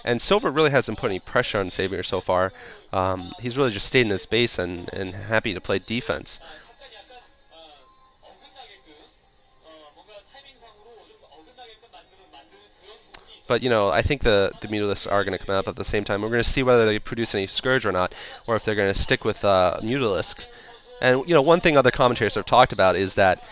And Silver really hasn't put any pressure on Savior so far. He's really just stayed in his base and happy to play defense. But, you know, I think the Mutalisks are going to come out at the same time. We're going to see whether they produce any Scourge or not, or if they're going to stick with Mutalisks. And, you know, one thing other commentators have talked about is that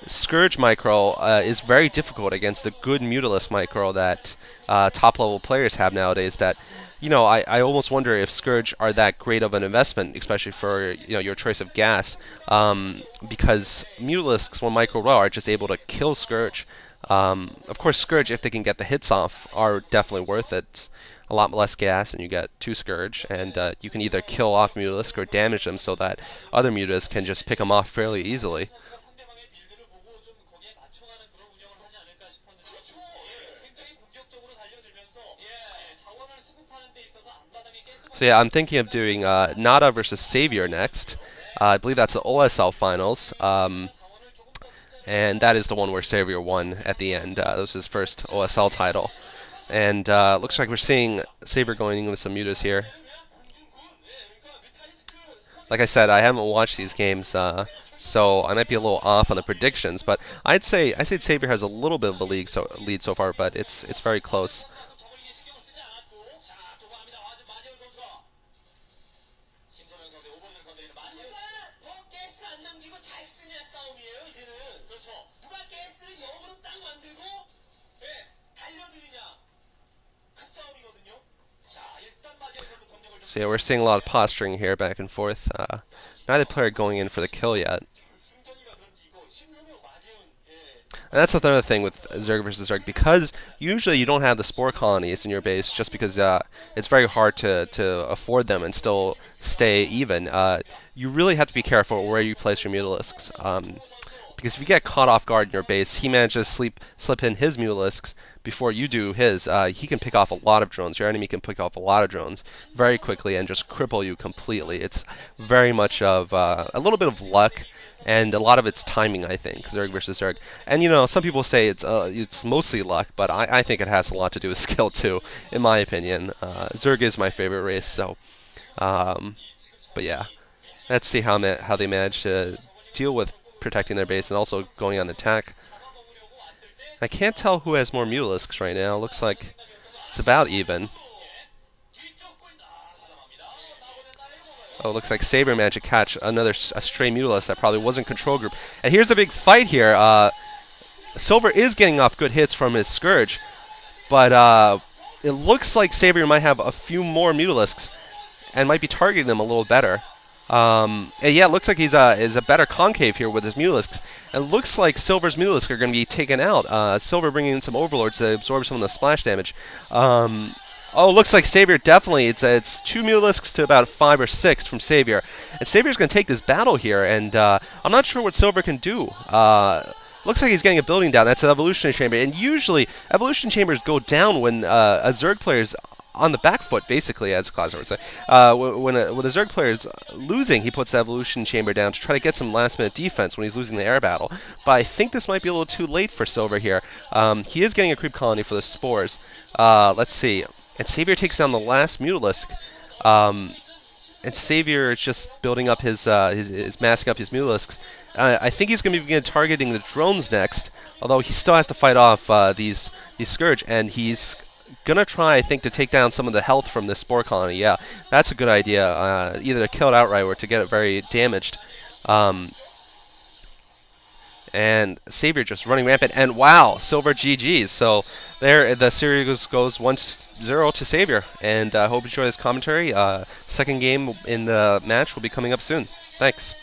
Scourge micro is very difficult against the good Mutalisk micro that top-level players have nowadays. That, you know, I almost wonder if Scourge are that great of an investment, especially for, you know, your choice of gas, because Mutalisks, when micro raw, are just able to kill Scourge. Of course, Scourge, if they can get the hits off, are definitely worth it. It's a lot less gas, and you get 2 Scourge, and you can either kill off Mutalisk or damage them so that other Mutalisks can just pick them off fairly easily. So yeah, I'm thinking of doing Nada versus Savior next. I believe that's the OSL finals. And that is the one where Savior won at the end. That was his first OSL title. And looks like we're seeing Savior going in with some mutas here. Like I said, I haven't watched these games, so I might be a little off on the predictions. But I'd say Savior has a little bit of a lead so far, but it's very close. So yeah, we're seeing a lot of posturing here, back and forth. Neither player going in for the kill yet. And that's another thing with Zerg versus Zerg, because usually you don't have the spore colonies in your base, just because it's very hard to afford them and still stay even. You really have to be careful where you place your Mutalisks. Because if you get caught off guard in your base, he manages to slip in his Mutalisks before you do his. He can pick off a lot of drones. Your enemy can pick off a lot of drones very quickly and just cripple you completely. It's very much of a little bit of luck, and a lot of it's timing, I think, Zerg versus Zerg. And, you know, some people say it's mostly luck, but I think it has a lot to do with skill, too, in my opinion. Zerg is my favorite race, so... but yeah, let's see how they manage to deal with protecting their base and also going on attack. I can't tell who has more Mutalisks right now. Looks like it's about even. Oh, it looks like Saber managed to catch a stray Mutalisk that probably wasn't control group. And here's a big fight here. Silver is getting off good hits from his Scourge, but it looks like Saber might have a few more Mutalisks and might be targeting them a little better. And yeah, it looks like he's a better concave here with his Mutalisks. It looks like Silver's Mutalisks are going to be taken out. Silver bringing in some Overlords to absorb some of the splash damage. Oh, it looks like Savior definitely, it's 2 Mutalisks to about 5 or 6 from Savior. And Savior's going to take this battle here, and I'm not sure what Silver can do. Looks like he's getting a building down. That's an Evolutionary Chamber. And usually, Evolution Chambers go down when a Zerg player's on the back foot, basically, as Klausner would say. When a Zerg player is losing, he puts the Evolution Chamber down to try to get some last-minute defense when he's losing the air battle. But I think this might be a little too late for Silver here. He is getting a creep colony for the spores. Let's see. And Savior takes down the last Mutalisk. And Savior is just building up his massing up his Mutalisks. I think he's going to begin targeting the drones next, although he still has to fight off these Scourge, and he's going to try, I think, to take down some of the health from this spore colony. Yeah, that's a good idea, either to kill it outright or to get it very damaged. And Savior just running rampant, and wow, Silver GG's. So there, the series goes 1-0 to Savior, and I hope you enjoy this commentary. Second game in the match will be coming up soon. Thanks.